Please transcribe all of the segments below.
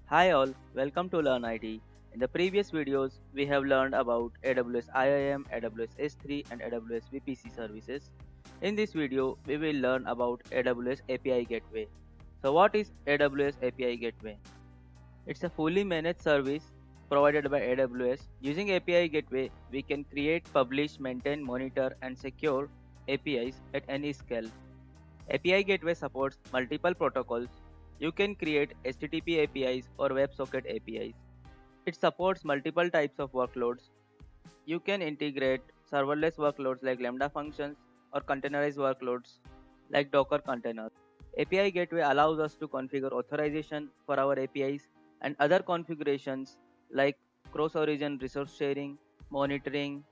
Hi all, welcome to Learn IT. In the previous videos, we have learned about AWS IIM, AWS S3 and AWS VPC services. In this video, we will learn about AWS API Gateway. So what is AWS API Gateway? It's a fully managed service provided by AWS. Using API Gateway, we can create, publish, maintain, monitor and secure APIs at any scale. API Gateway supports multiple protocols. You can create HTTP APIs or WebSocket APIs. It supports multiple types of workloads. You can integrate serverless workloads like Lambda functions or containerized workloads like Docker containers. API Gateway allows us to configure authorization for our APIs and other configurations like cross-origin resource sharing, monitoring,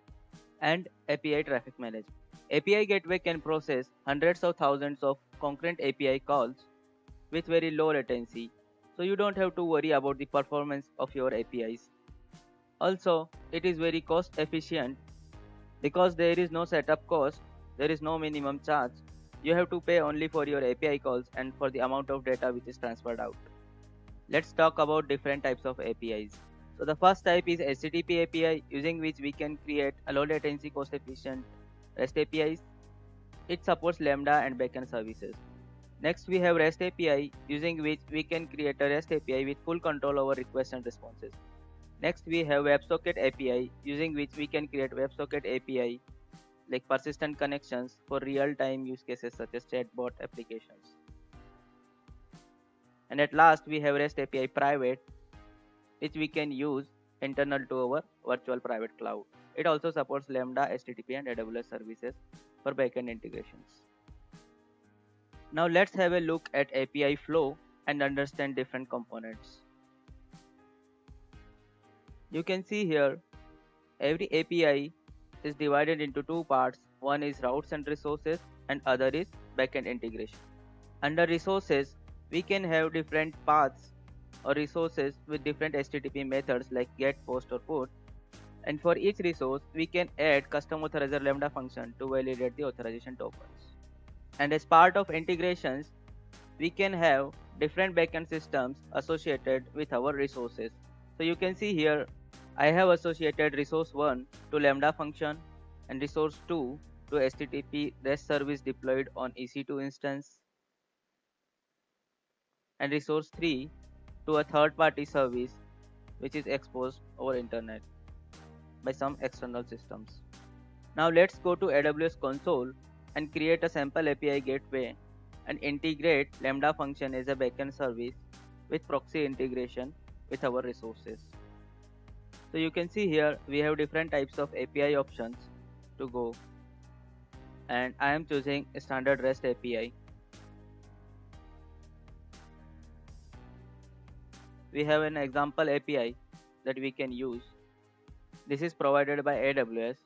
and API traffic management. API Gateway can process hundreds of thousands of concurrent API calls with very low latency, so you don't have to worry about the performance of your APIs. Also, it is very cost efficient because there is no setup cost, there is no minimum charge. You have to pay only for your API calls and for the amount of data which is transferred out. Let's talk about different types of APIs. So the first type is HTTP API, using which we can create a low latency cost efficient REST APIs. It supports Lambda and backend services. Next, we have REST API, using which we can create a REST API with full control over requests and responses. Next, we have WebSocket API, using which we can create WebSocket API like persistent connections for real-time use cases such as chatbot applications. And at last, we have REST API Private, which we can use internal to our virtual private cloud. It also supports Lambda, HTTP, and AWS services for backend integrations. Now let's have a look at API flow and understand different components. You can see here every API is divided into two parts. One is routes and resources and other is backend integration. Under resources, we can have different paths or resources with different HTTP methods like get, post or put. And for each resource, we can add custom authorizer Lambda function to validate the authorization tokens. And as part of integrations, we can have different backend systems associated with our resources. So you can see here, I have associated resource 1 to Lambda function and resource 2 to HTTP REST service deployed on EC2 instance, and resource 3 to a third party service which is exposed over internet by some external systems. Now let's go to AWS console and create a sample API gateway and integrate Lambda function as a backend service with proxy integration with our resources. So you can see here we have different types of API options to go, and I am choosing a standard REST API. We have an example API that we can use. This is provided by AWS.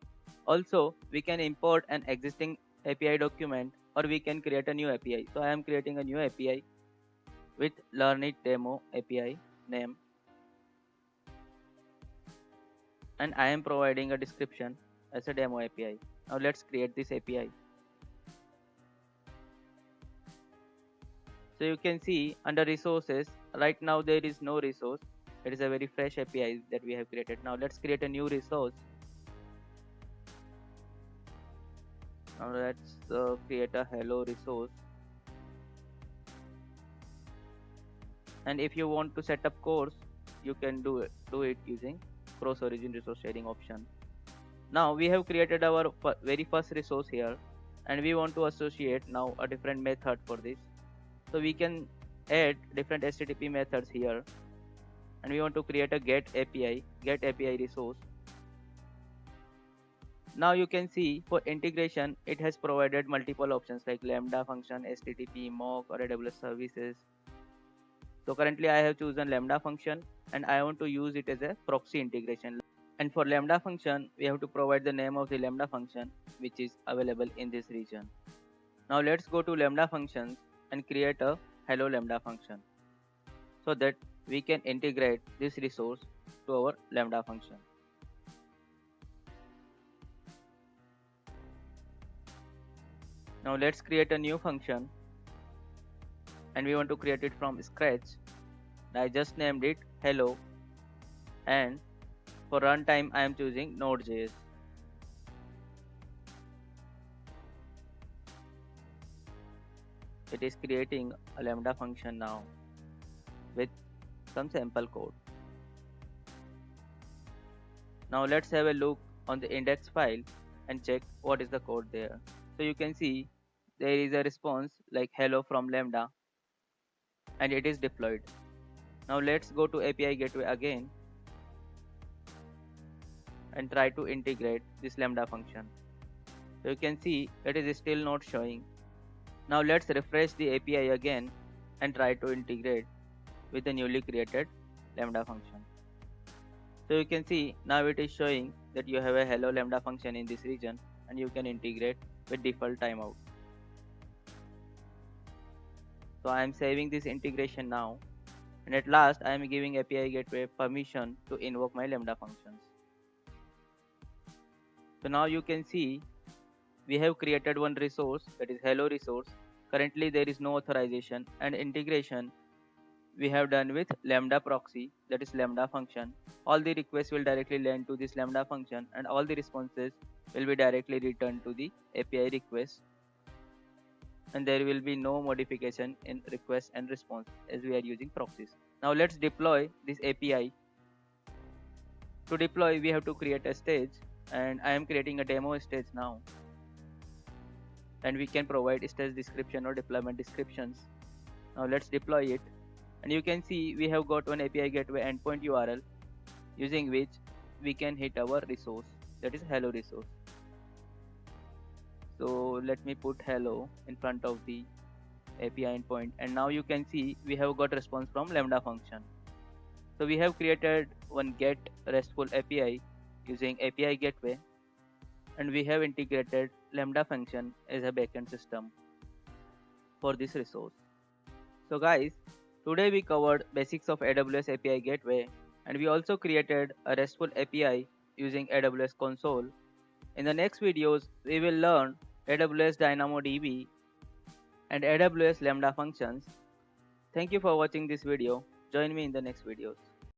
Also, we can import an existing API document or we can create a new API. So I am creating a new API with Learn It Demo API name, and I am providing a description as a demo API. Now let's create this API. So you can see under resources, right now there is no resource. It is a very fresh API that we have created. Now let's create a new resource. Now let's create a hello resource. And if you want to set up course, you can do it using cross origin resource sharing option. Now we have created our very first resource here, and we want to associate now a different method for this. So we can add different HTTP methods here, and we want to create a get API resource. Now you can see for integration, it has provided multiple options like Lambda function, HTTP, mock or AWS services. So currently I have chosen Lambda function and I want to use it as a proxy integration. And for Lambda function, we have to provide the name of the Lambda function which is available in this region. Now let's go to Lambda functions and create a hello Lambda function so that we can integrate this resource to our Lambda function. Now let's create a new function and we want to create it from scratch. I just named it hello, and for runtime I am choosing Node.js. It is creating a Lambda function now with some sample code. Now let's have a look on the index file and check what is the code there. So you can see there is a response like hello from Lambda and it is deployed. Now let's go to API gateway again and try to integrate this Lambda function. So you can see it is still not showing. Now let's refresh the API again and try to integrate with the newly created Lambda function. So you can see now it is showing that you have a hello Lambda function in this region and you can integrate with default timeout. So I am saving this integration now, and at last I am giving API gateway permission to invoke my Lambda functions. So now you can see we have created one resource, that is hello resource. Currently there is no authorization, and integration we have done with Lambda proxy, that is Lambda function. All the requests will directly land to this Lambda function and all the responses will be directly returned to the API request, and there will be no modification in request and response as we are using proxies. Now let's deploy this API. To deploy we have to create a stage, and I am creating a demo stage now, and we can provide stage description or deployment descriptions. Now let's deploy it, and you can see we have got one API gateway endpoint URL using which we can hit our resource, that is hello resource. So let me put hello in front of the API endpoint, and now you can see we have got response from Lambda function. So we have created one get RESTful API using API gateway, and we have integrated Lambda function as a backend system for this resource. So guys, today we covered basics of AWS API gateway, and we also created a RESTful API using AWS console. In the next videos, we will learn AWS DynamoDB and AWS Lambda functions. Thank you for watching this video. Join me in the next videos.